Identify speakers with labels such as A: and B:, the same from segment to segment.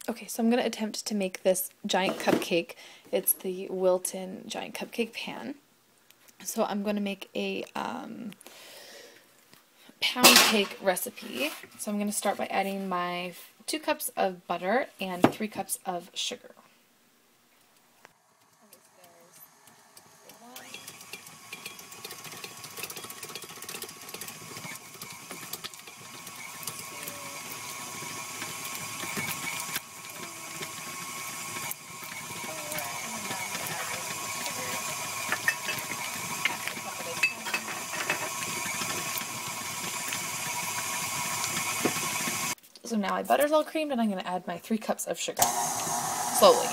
A: Okay, so I'm going to attempt to make this giant cupcake. It's the Wilton giant cupcake pan. So I'm going to make a pound cake recipe. So I'm going to start by adding my 2 cups of butter and 3 cups of sugar. So now my butter's all creamed and I'm going to add my 3 cups of sugar. Slowly.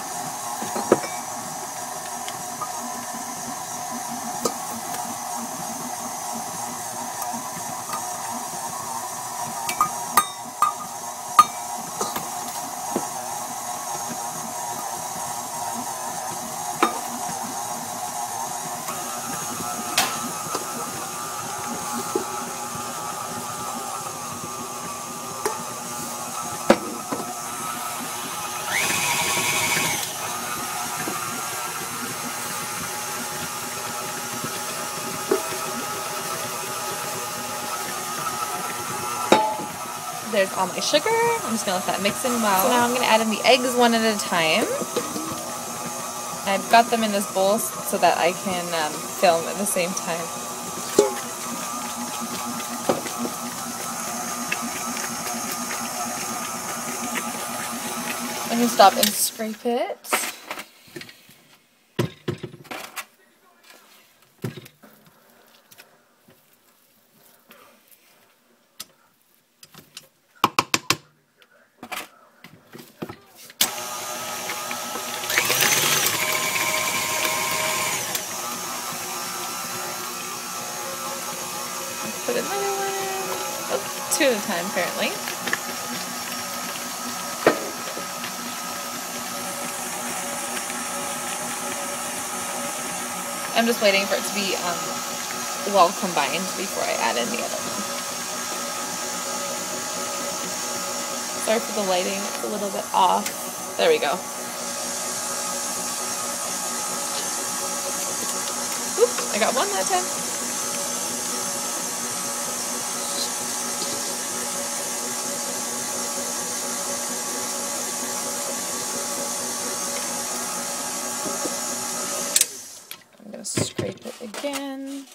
A: There's all my sugar. I'm just going to let that mix in well. So now I'm going to add in the eggs one at a time. I've got them in this bowl so that I can film at the same time. I'm going to stop and scrape it. Put another one. Oh, 2 at a time apparently. I'm just waiting for it to be well combined before I add in the other one. Sorry for the lighting, it's a little bit off. There we go. Oops, I got one that time. I'm going to scrape it again.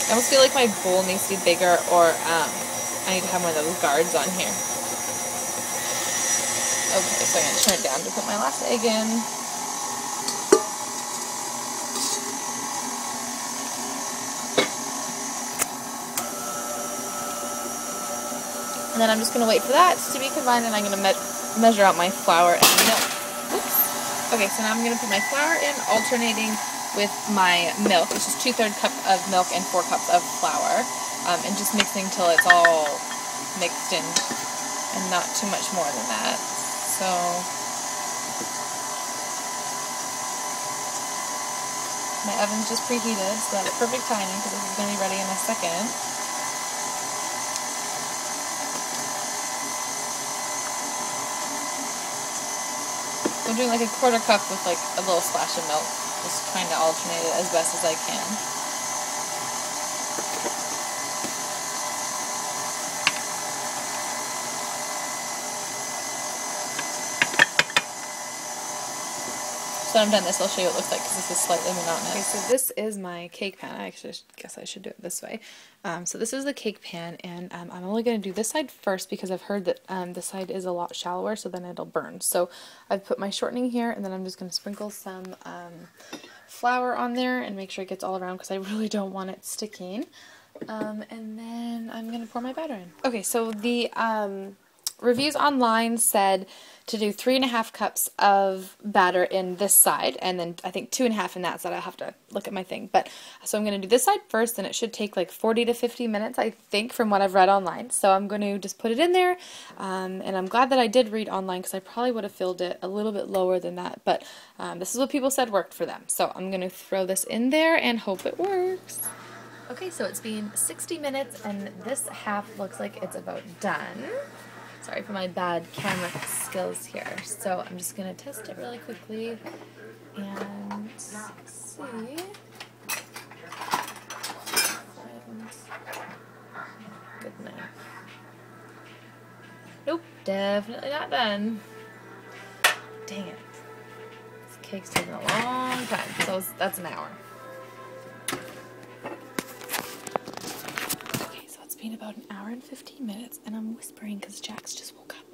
A: I almost feel like my bowl needs to be bigger, or I need to have one of those guards on here. Okay, so I'm going to turn it down to put my last egg in. And then I'm just going to wait for that to be combined, and I'm going to measure out my flour and milk. Oops. Okay, so now I'm going to put my flour in, alternating with my milk, which is 2/3 cup of milk and 4 cups of flour, and just mixing till it's all mixed in, and not too much more than that. So my oven's just preheated, so that's perfect timing because this is going to be ready in a second. I'm doing like a 1/4 cup with like a little splash of milk. Just trying to alternate it as best as I can. So when I'm done this, I'll show you what it looks like because this is slightly monotonous. Okay, so this is my cake pan. I actually guess I should do it this way. So this is the cake pan, and I'm only going to do this side first because I've heard that this side is a lot shallower, so then it'll burn. So I've put my shortening here, and then I'm just going to sprinkle some flour on there and make sure it gets all around because I really don't want it sticking. And then I'm going to pour my batter in. Okay, so the reviews online said to do 3.5 cups of batter in this side, and then I think 2.5 in that side. I'll have to look at my thing. But so I'm going to do this side first, and it should take like 40 to 50 minutes, I think, from what I've read online. So I'm going to just put it in there, and I'm glad that I did read online because I probably would have filled it a little bit lower than that. But this is what people said worked for them. So I'm going to throw this in there and hope it works. Okay, so it's been 60 minutes, and this half looks like it's about done. Sorry for my bad camera skills here. So I'm just going to test it really quickly and see. Good enough. Nope, definitely not done. Dang it. This cake's taking a long time, so that's an hour. Been about an hour and 15 minutes, and I'm whispering because Jax just woke up.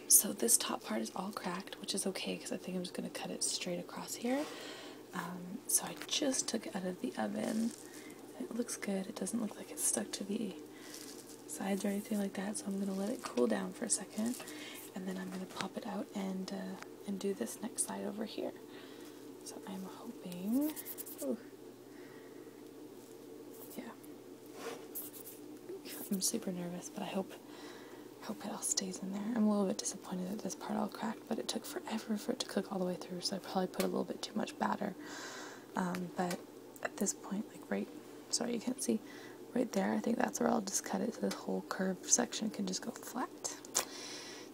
A: So this top part is all cracked, which is okay because I think I'm just going to cut it straight across here. So I just took it out of the oven. It looks good. It doesn't look like it's stuck to the sides or anything like that, so I'm going to let it cool down for a second, and then I'm going to pop it out and do this next side over here. So I'm hoping... Ooh. I'm super nervous, but I hope it all stays in there. I'm a little bit disappointed that this part all cracked, but it took forever for it to cook all the way through, so I probably put a little bit too much batter. But at this point, like sorry you can't see, right there, I think that's where I'll just cut it so this whole curved section can just go flat.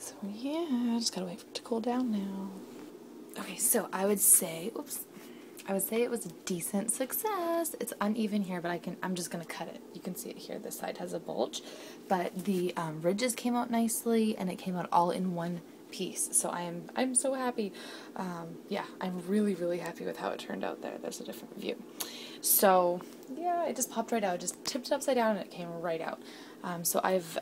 A: So yeah, I just gotta wait for it to cool down now. Okay, so I would say, it was a decent success. It's uneven here, but I'm just gonna cut it. You can see it here. This side has a bulge, but the ridges came out nicely, and it came out all in one piece. So I'm so happy. Yeah, I'm really, really happy with how it turned out there. There's a different view. So yeah, it just popped right out. Just tipped it upside down, and it came right out. So I've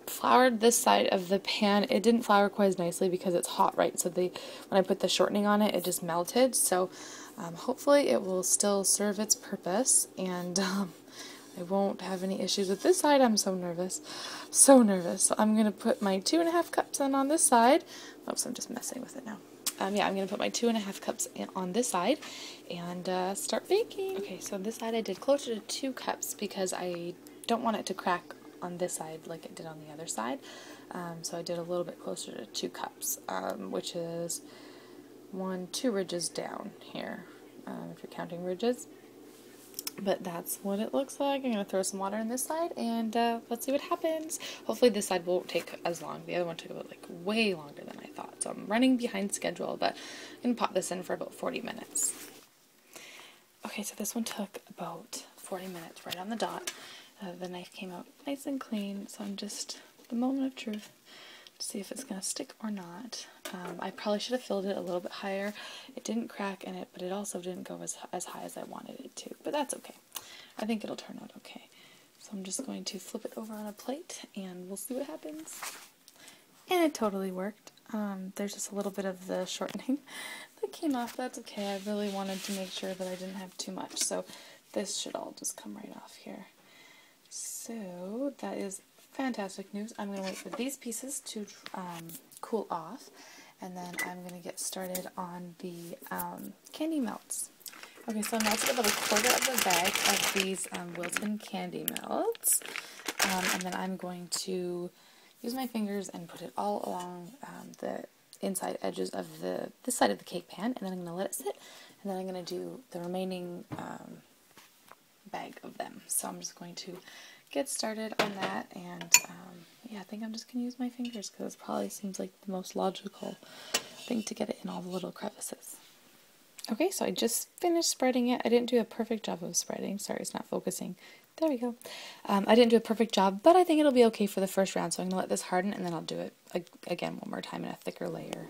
A: floured this side of the pan. It didn't flour quite as nicely because it's hot, right? So when I put the shortening on it, it just melted. So hopefully it will still serve its purpose, and I won't have any issues with this side. I'm so nervous. So nervous. So I'm going to put my 2.5 cups in on this side. Oops, I'm just messing with it now. Yeah, I'm going to put my 2.5 cups in on this side and start baking. Okay, so on this side I did closer to 2 cups because I don't want it to crack on this side like it did on the other side. So I did a little bit closer to 2 cups, which is 2 ridges down here, if you're counting ridges. But that's what it looks like. I'm going to throw some water on this side, and let's see what happens. Hopefully this side won't take as long. The other one took about way longer than I thought. So I'm running behind schedule, but I'm going to pop this in for about 40 minutes. Okay, so this one took about 40 minutes, right on the dot. The knife came out nice and clean, so I'm just, the moment of truth, to see if it's going to stick or not. I probably should have filled it a little bit higher. It didn't crack in it, but it also didn't go as high as I wanted it to. But that's okay. I think it'll turn out okay. So I'm just going to flip it over on a plate, and we'll see what happens. And it totally worked. There's just a little bit of the shortening that came off. That's okay. I really wanted to make sure that I didn't have too much. So this should all just come right off here. So that is fantastic news. I'm going to wait for these pieces to cool off, and then I'm going to get started on the candy melts. Okay, so I melted about 1/4 of the bag of these Wilton candy melts, and then I'm going to use my fingers and put it all along the inside edges of this side of the cake pan, and then I'm going to let it sit, and then I'm going to do the remaining bag of them. So I'm just going to get started on that, and yeah, I think I'm just going to use my fingers because it probably seems like the most logical thing to get it in all the little crevices. Okay, so I just finished spreading it. I didn't do a perfect job of spreading. Sorry, it's not focusing. There we go. I didn't do a perfect job, but I think it'll be okay for the first round, so I'm going to let this harden, and then I'll do it again one more time in a thicker layer.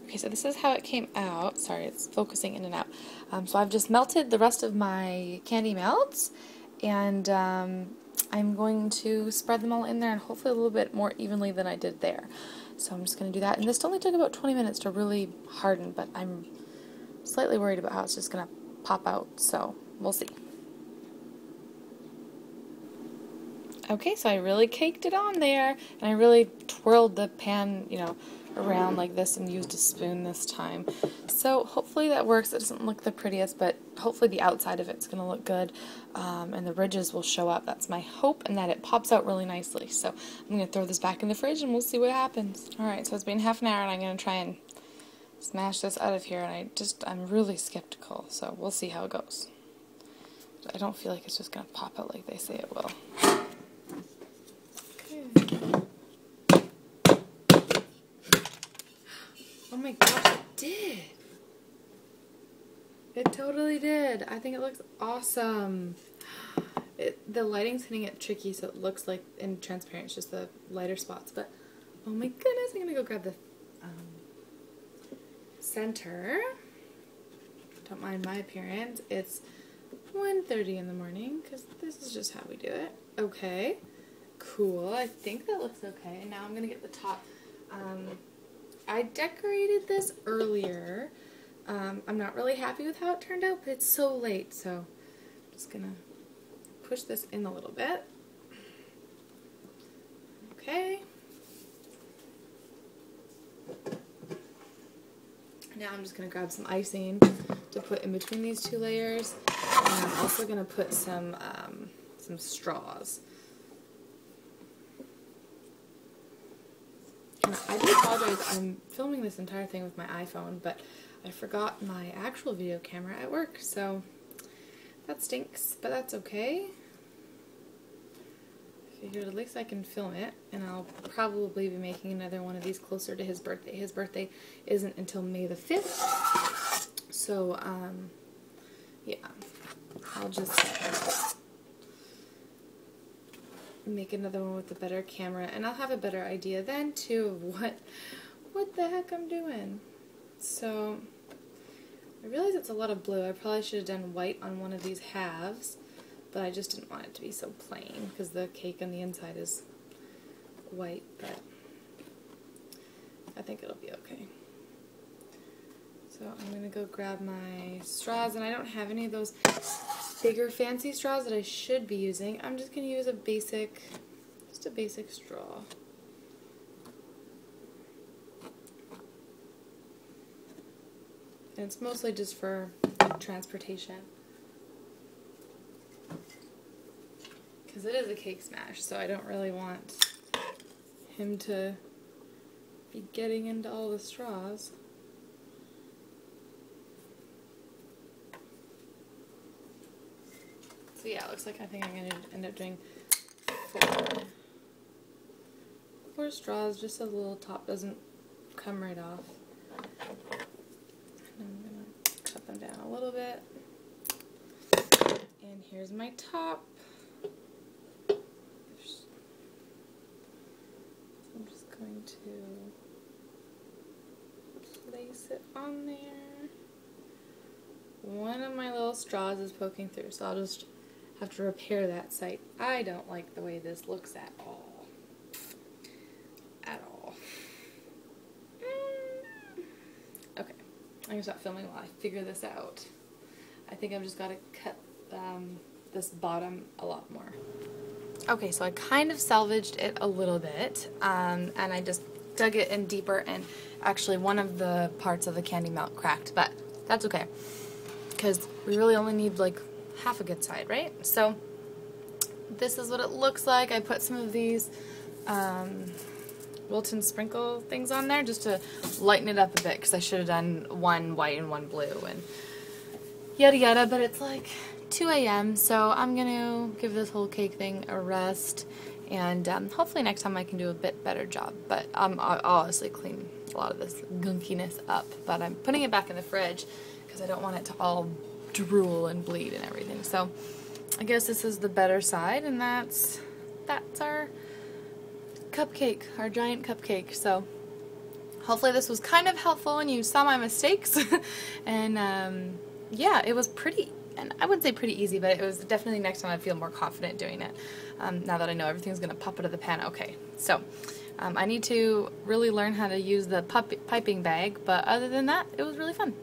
A: Okay, so this is how it came out. Sorry, it's focusing in and out. So I've just melted the rest of my candy melts, and I'm going to spread them all in there, and hopefully a little bit more evenly than I did there. So I'm just going to do that. And this only took about 20 minutes to really harden, but I'm slightly worried about how it's just going to pop out, so we'll see. Okay, so I really caked it on there, and I really twirled the pan, you know, around like this and used a spoon this time. So hopefully that works. It doesn't look the prettiest, but hopefully the outside of it's going to look good, and the ridges will show up. That's my hope, and that it pops out really nicely. So I'm going to throw this back in the fridge, and we'll see what happens. Alright, so it's been half an hour, and I'm going to try and smash this out of here, and I'm really skeptical, so we'll see how it goes. I don't feel like it's just going to pop out like they say it will. Oh my gosh, it did! It totally did! I think it looks awesome! The lighting's hitting it tricky, so it looks like in transparent, it's just the lighter spots, but oh my goodness, I'm gonna go grab the center. Don't mind my appearance. It's 1:30 in the morning, because this is just how we do it. Okay, cool. I think that looks okay. And now I'm gonna get the top. I decorated this earlier. I'm not really happy with how it turned out, but it's so late, so I'm just gonna push this in a little bit. Okay. Now I'm just going to grab some icing to put in between these two layers, and I'm also going to put some straws. And I do apologize, I'm filming this entire thing with my iPhone, but I forgot my actual video camera at work, so that stinks, but that's okay. I figured at least I can film it, and I'll probably be making another one of these closer to his birthday. His birthday isn't until May the 5th, so, yeah, I'll just make another one with a better camera, and I'll have a better idea then, too, of what the heck I'm doing. So, I realize it's a lot of blue. I probably should have done white on one of these halves, but I just didn't want it to be so plain, because the cake on the inside is white, but I think it'll be okay. So I'm going to go grab my straws, and I don't have any of those bigger fancy straws that I should be using. I'm just going to use just a basic straw. And it's mostly just for transportation. Because it is a cake smash, so I don't really want him to be getting into all the straws. So yeah, it looks like I think I'm going to end up doing four straws, just so the little top doesn't come right off. And I'm going to cut them down a little bit. And here's my top. I'm just going to place it on there. One of my little straws is poking through, so I'll just have to repair that site. I don't like the way this looks at all. At all. Okay, I'm going to stop filming while I figure this out. I think I've just got to cut this bottom a lot more. Okay, so I kind of salvaged it a little bit, and I just dug it in deeper, and actually one of the parts of the candy melt cracked, but that's okay, because we really only need like half a good side, right? So this is what it looks like. I put some of these Wilton sprinkle things on there just to lighten it up a bit, because I should have done one white and one blue and yada yada, but it's like 2 a.m. so I'm gonna give this whole cake thing a rest, and hopefully next time I can do a bit better job, but I'll honestly clean a lot of this gunkiness up, but I'm putting it back in the fridge because I don't want it to all drool and bleed and everything. So I guess this is the better side, and that's our cupcake, our giant cupcake. So hopefully this was kind of helpful and you saw my mistakes. And yeah, it was pretty, and I wouldn't say pretty easy, but it was definitely next time I feel more confident doing it, now that I know everything's going to pop out of the pan. Okay, so I need to really learn how to use the piping bag, but other than that, it was really fun.